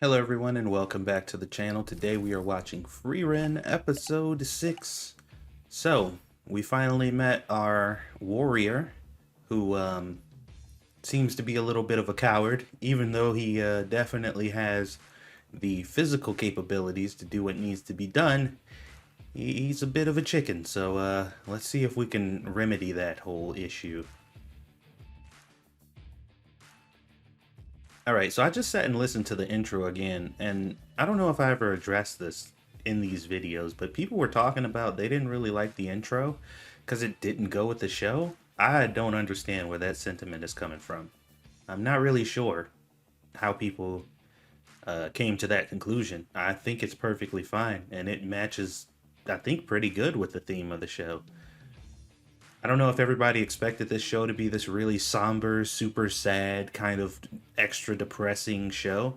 Hello everyone and welcome back to the channel. Today we are watching Frieren episode 6. So, we finally met our warrior who seems to be a little bit of a coward, even though he definitely has the physical capabilities to do what needs to be done. He's a bit of a chicken, so let's see if we can remedy that whole issue. Alright, so I just sat and listened to the intro again, and I don't know if I ever addressed this in these videos, but people were talking about they didn't really like the intro because it didn't go with the show. I don't understand where that sentiment is coming from. I'm not really sure how people came to that conclusion. I think it's perfectly fine, and it matches, I think, pretty good with the theme of the show. I don't know if everybody expected this show to be this really somber, super sad, kind of extra depressing show,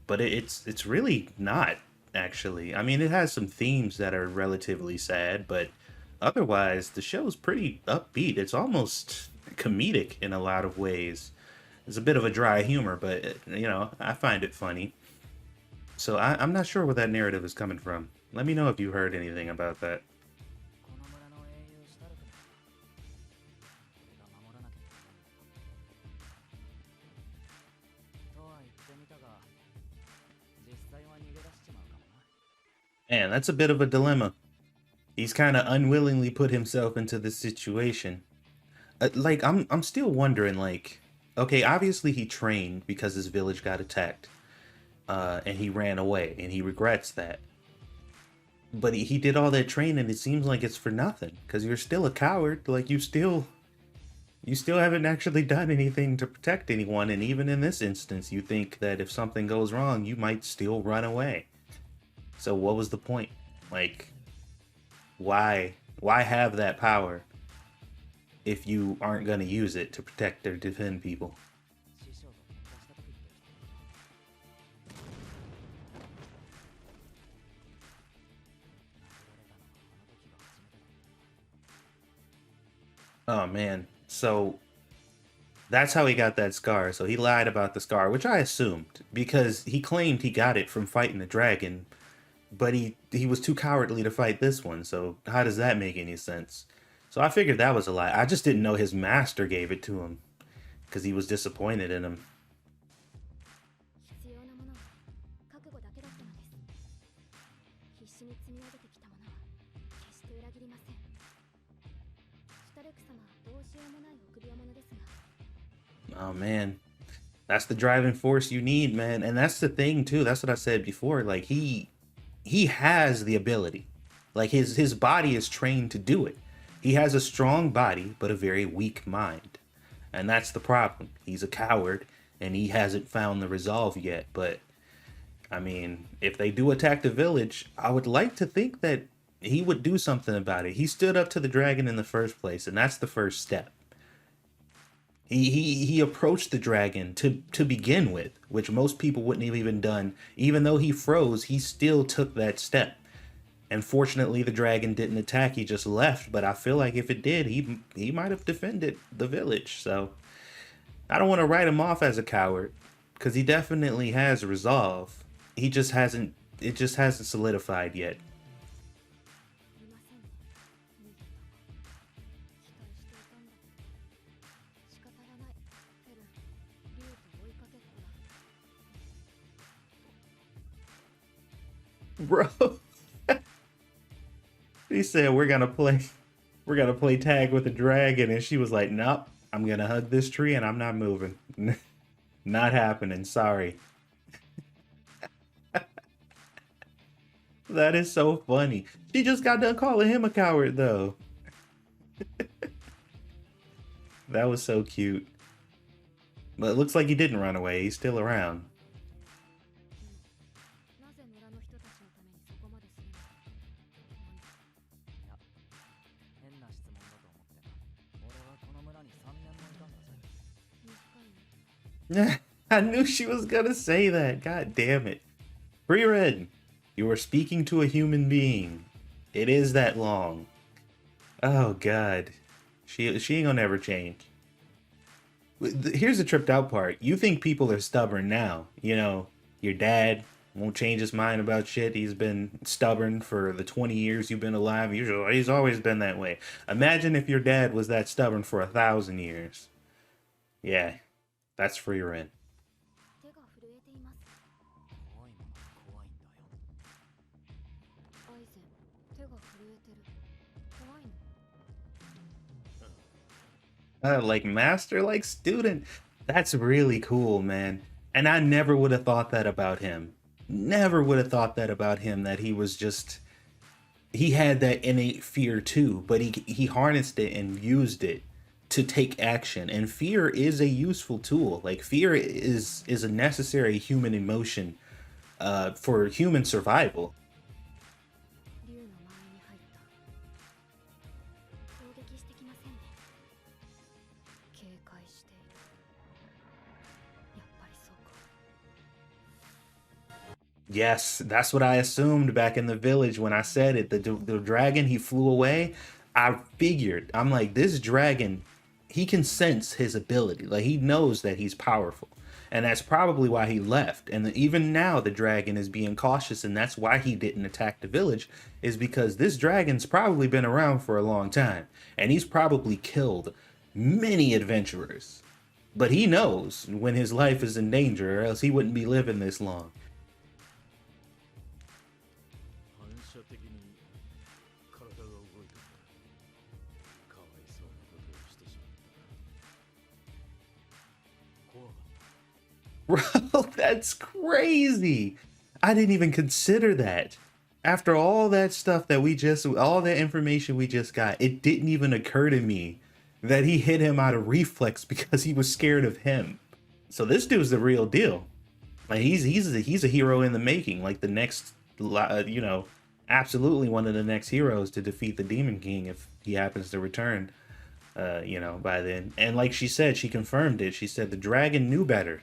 but it's really not, actually. I mean, it has some themes that are relatively sad, but otherwise the show's pretty upbeat. It's almost comedic in a lot of ways. It's a bit of a dry humor, but I find it funny. So I'm not sure where that narrative is coming from. Let me know if you heard anything about that. Man, that's a bit of a dilemma. He's kind of unwillingly put himself into this situation. Like I'm still wondering, like, okay, obviously he trained because his village got attacked, and he ran away, and he regrets that. But he did all that training. It seems like it's for nothing because you're still a coward. Like you still haven't actually done anything to protect anyone, and even in this instance, you think that if something goes wrong, you might still run away. So what was the point? Like, why have that power if you aren't going to use it to protect or defend people? Oh man. So that's how he got that scar. So he lied about the scar, which I assumed because he claimed he got it from fighting the dragon, but he was too cowardly to fight this one. So how does that make any sense? So I figured that was a lie. I just didn't know his master gave it to him because he was disappointed in him. Oh man, that's the driving force you need, man. And that's the thing too. That's what I said before. Like he has the ability. Like his body is trained to do it. He has a strong body but a very weak mind. And that's the problem. He's a coward and he hasn't found the resolve yet, but I mean, if they do attack the village, I would like to think that he would do something about it. He stood up to the dragon in the first place, and that's the first step. He approached the dragon to begin with, which most people wouldn't have even done. Even though he froze, he still took that step. And fortunately, the dragon didn't attack. He just left. But I feel like if it did, he might have defended the village. So I don't want to write him off as a coward because he definitely has resolve. He just hasn't. It just hasn't solidified yet. Bro, he said we're gonna play tag with the dragon, and she was like, "Nope, I'm gonna hug this tree, and I'm not moving. Not happening. Sorry." That is so funny. She just got done calling him a coward, though. That was so cute. But it looks like he didn't run away. He's still around. I knew she was gonna say that. God damn it. Frieren, you are speaking to a human being. It is that long. Oh god. She ain't gonna ever change. Here's the tripped out part. You think people are stubborn now, Your dad won't change his mind about shit. He's been stubborn for the 20 years you've been alive. Usually, he's always been that way. Imagine if your dad was that stubborn for 1,000 years. Yeah, that's Frieren. Like master, like student. That's really cool, man. And I never would have thought that about him. Never would have thought that about him, that he was just, he had that innate fear too, but he harnessed it and used it to take action. And fear is a useful tool. Like fear is a necessary human emotion for human survival. Yes, that's what I assumed back in the village when I said it. The dragon, he flew away. I figured, I'm like, this dragon, he can sense his ability. Like, he knows that he's powerful. And that's probably why he left. And even now, the dragon is being cautious, and that's why he didn't attack the village, is because this dragon's probably been around for a long time. And he's probably killed many adventurers. But he knows when his life is in danger, or else he wouldn't be living this long. Bro, that's crazy. I didn't even consider that. After all that stuff that we just, all that information we just got, it didn't even occur to me that he hit him out of reflex because he was scared of him. So this dude's the real deal. Like he's a hero in the making. Like the next, absolutely one of the next heroes to defeat the Demon King if he happens to return. By then. And like she said, she confirmed it. She said the dragon knew better.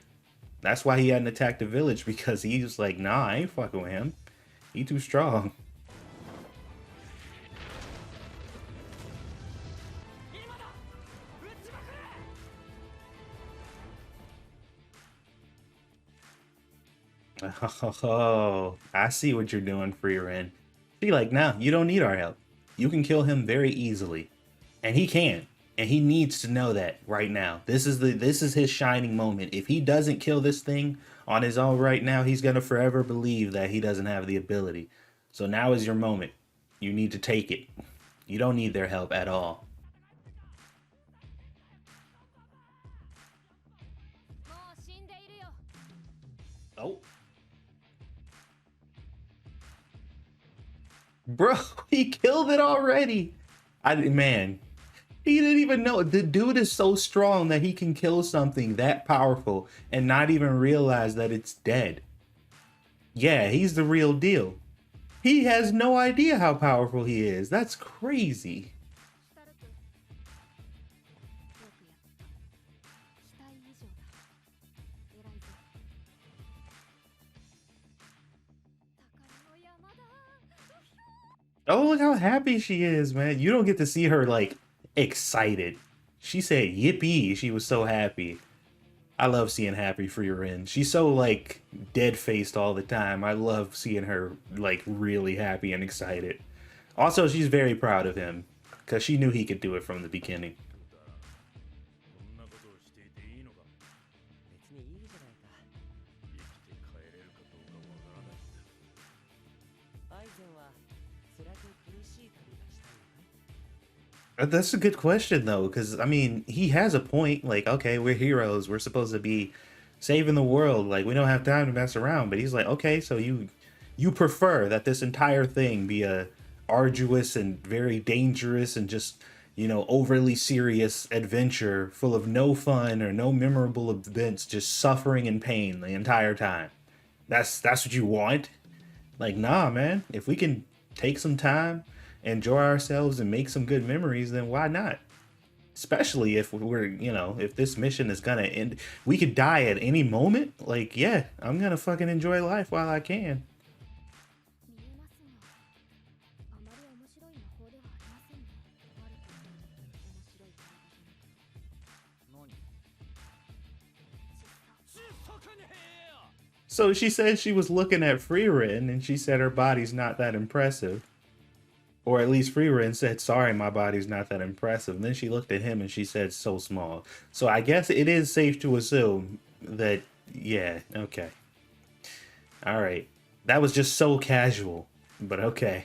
That's why he hadn't attacked the village, because he was like, nah, I ain't fucking with him. He too strong. Oh, I see what you're doing, Frieren. Be like, nah, you don't need our help. You can kill him very easily. And he can. And he needs to know that right now. This is his shining moment. If he doesn't kill this thing on his own right now, he's gonna forever believe that he doesn't have the ability. So now is your moment. You need to take it. You don't need their help at all. Oh, bro, he killed it already. Man, he didn't even know. The dude is so strong that he can kill something that powerful and not even realize that it's dead. Yeah, he's the real deal. He has no idea how powerful he is. That's crazy. Oh, look how happy she is, man. You don't get to see her like excited. She said yippee. She was so happy. I love seeing happy Frieren. She's so like dead faced all the time. I love seeing her like really happy and excited. Also, she's very proud of him because she knew he could do it from the beginning. That's a good question though, because I mean, he has a point. Like, okay, we're heroes. We're supposed to be saving the world. Like, we don't have time to mess around. But he's like, okay, so you prefer that this entire thing be a arduous and very dangerous and just overly serious adventure full of no fun or no memorable events, just suffering and pain the entire time. That's what you want. Like, nah, man. If we can take some time, enjoy ourselves, and make some good memories, then why not? Especially if if this mission is gonna end, we could die at any moment. Like, yeah, I'm gonna fucking enjoy life while I can. So she said she was looking at Frieren and she said her body's not that impressive. Or at least Frieren said, sorry, my body's not that impressive. And then she looked at him and she said, so small. So I guess it is safe to assume that, yeah, okay. All right. That was just so casual, but okay.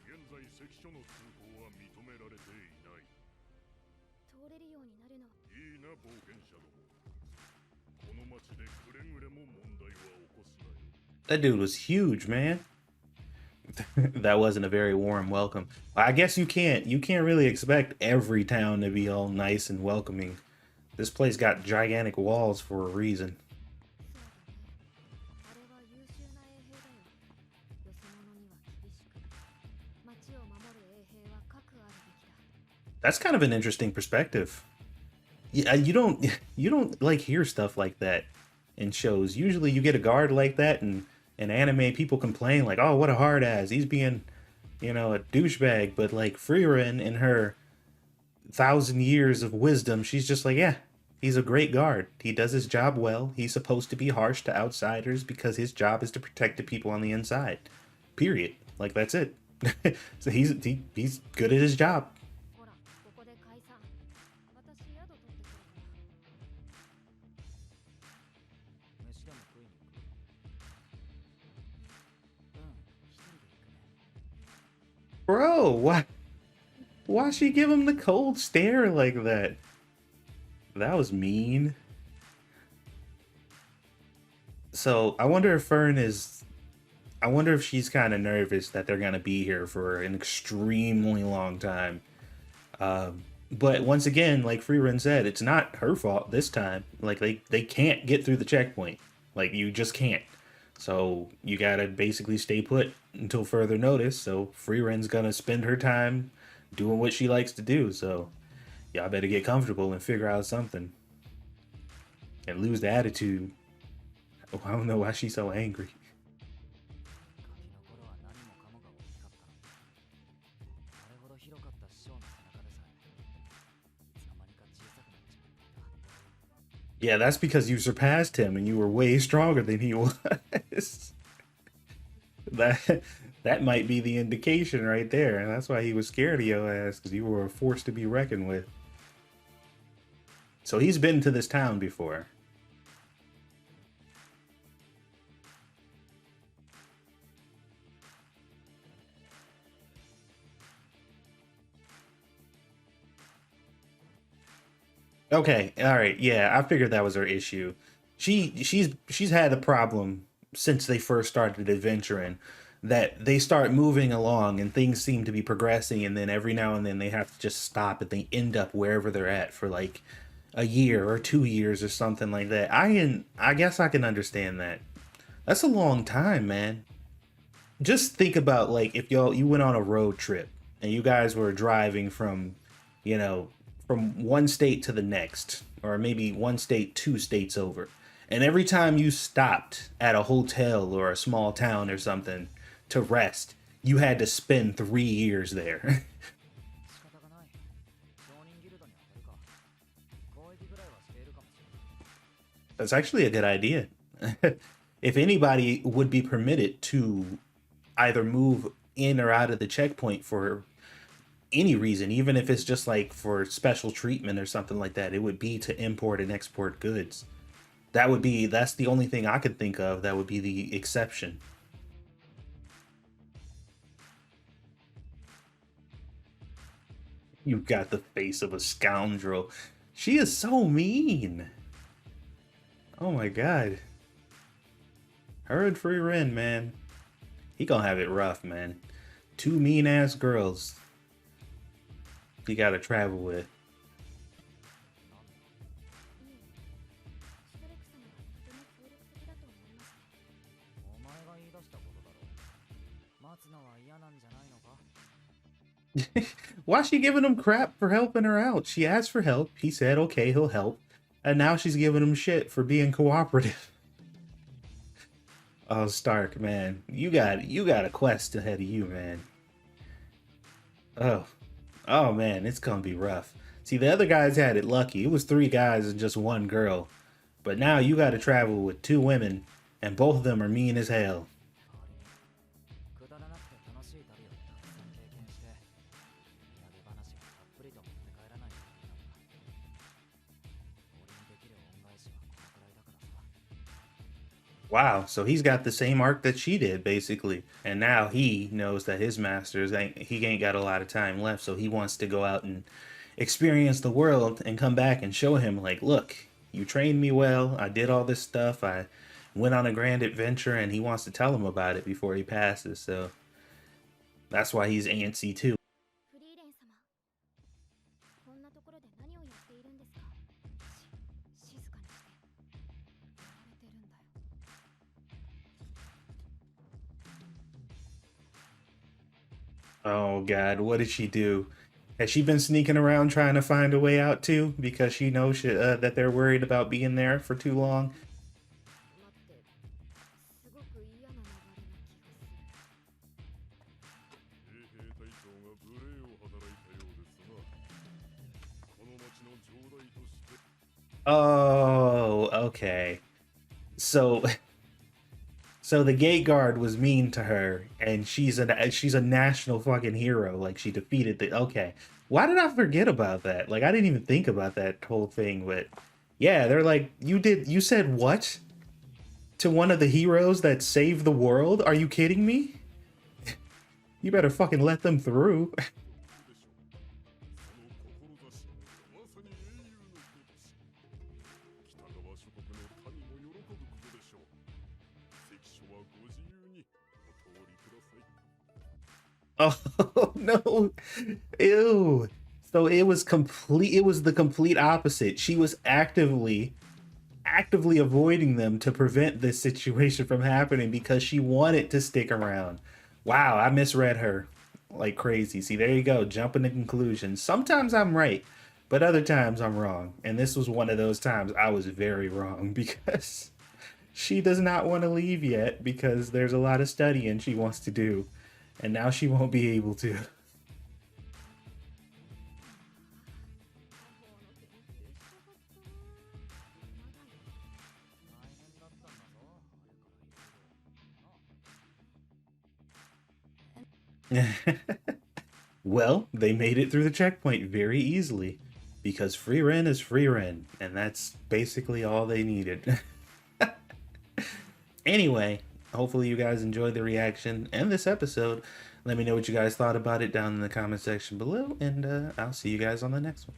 現在関所の通行は認められていない。通れるようになるの。いいな冒険者ども。この町でくれぐれも問題は起こすなよ。That dude was huge, man. That wasn't a very warm welcome. I guess you can't really expect every town to be all nice and welcoming. This place got gigantic walls for a reason. そうだね。あれは優秀な衛兵だよ。よそ者には厳しく、町を守る衛兵は核あるべきだ。That's kind of an interesting perspective. Yeah, you don't like hear stuff like that in shows. Usually you get a guard like that and in anime people complain like, "Oh, what a hard ass. He's being, a douchebag." But like Frieren in her 1,000 years of wisdom, she's just like, "Yeah, he's a great guard. He does his job well. He's supposed to be harsh to outsiders because his job is to protect the people on the inside. Period. Like that's it." So he's good at his job. ほら、ここで解散。私宿取ってくるから。飯でも食いに行く。うん、一人で行くね。Bro, why she give him the cold stare like that? That was mean. So I wonder if she's kind of nervous that they're gonna be here for an extremely long time. But once again, like Frieren said, it's not her fault this time. Like they can't get through the checkpoint. Like you just can't. So you gotta basically stay put until further notice. So Frieren's gonna spend her time doing what she likes to do. So y'all better get comfortable and figure out something and lose the attitude. Oh, I don't know why she's so angry. ガキの頃は何もかもが大きかったのに。あれほど広かった師匠の背中でさえ、いつの間にか小さくなっちまっていた。Yeah, that's because you surpassed him and you were way stronger than he was. that that might be the indication right there, and that's why he was scared of your ass because you were a force to be reckoned with. So he's been to this town before. Okay, all right, yeah, I figured that was her issue. She's had a problem since they first started adventuring, that they start moving along and things seem to be progressing, and then every now and then they have to just stop and they end up wherever they're at for like a year or 2 years or something like that. I guess I can understand that. That's a long time, man. Just think about like if you went on a road trip and you guys were driving from, you know, from one state to the next, or maybe one state 2 states over. And every time you stopped at a hotel or a small town or something to rest, you had to spend 3 years there. 仕方がない。商人ギルドに当たるか。交易ぐらいはしているかもしれない。That's actually a good idea. If anybody would be permitted to either move in or out of the checkpoint for any reason, even if it's just like for special treatment or something like that, it would be to import and export goods. That's the only thing I could think of that would be the exception. You've got the face of a scoundrel. She is so mean. Oh my god. Her and Frieren, man. He gonna have it rough, man. 2 mean ass girls he gotta travel with. シュレク様はとても協力的だと思いますね。お前が言い出したことだろう。待つのは嫌なんじゃないのか。Why she giving him crap for helping her out? She asked for help. He said, okay, he'll help. And now she's giving him shit for being cooperative. Oh, Stark, man. You got a quest ahead of you, man. Oh. Oh, man, it's gonna be rough. See, the other guys had it lucky. It was 3 guys and just 1 girl. But now you gotta travel with 2 women and both of them are mean as hell. 代わりにくだらなくて楽しい旅をたくさん経験して土産話をたっぷりと持って帰らないとダメなんだ。俺にできる恩返しはこのくらいだからさ。 Wow, so he's got the same arc that she did, basically. And now he knows that his masters he ain't got a lot of time left, so he wants to go out and experience the world and come back and show him, like, look, you trained me well, I did all this stuff, I went on a grand adventure, and he wants to tell him about it before he passes, so that's why he's antsy too. フリーレン様、こんなところで何をやっているんですか。静かにして。やられてるんだよ。Oh god, what did she do? Has she been sneaking around trying to find a way out too? Because she knows that they're worried about being there for too long? 待って、すごく嫌な流れな気がする。衛兵隊長が無礼を働いたようですな。この町の城代として。 Oh, okay. So so the gate guard was mean to her, and she's a national fucking hero. Like, she defeated the okay. Why did I forget about that? Like, I didn't even think about that whole thing. But yeah, they're like, you said what to one of the heroes that saved the world? Are you kidding me? You better fucking let them through. その志、まさに英雄のことです。北側諸国の民も喜ぶことでしょう。関所はご自由にお通りください。 Oh no. Ew. So it was the complete opposite. She was actively avoiding them to prevent this situation from happening because she wanted to stick around. Wow, I misread her like crazy. See, there you go, jumping to conclusions. Sometimes I'm right, but other times I'm wrong. And this was one of those times I was very wrong because she does not want to leave yet because there's a lot of studying she wants to do. And now she won't be able to. 大変だったんだぞ、あれからいろいろ。なあ。 Well, they made it through the checkpoint very easily because Frieren is Frieren, and that's basically all they needed. Anyway, hopefully you guys enjoyed the reaction and this episode. Let me know what you guys thought about it down in the comment section below, and I'll see you guys on the next one.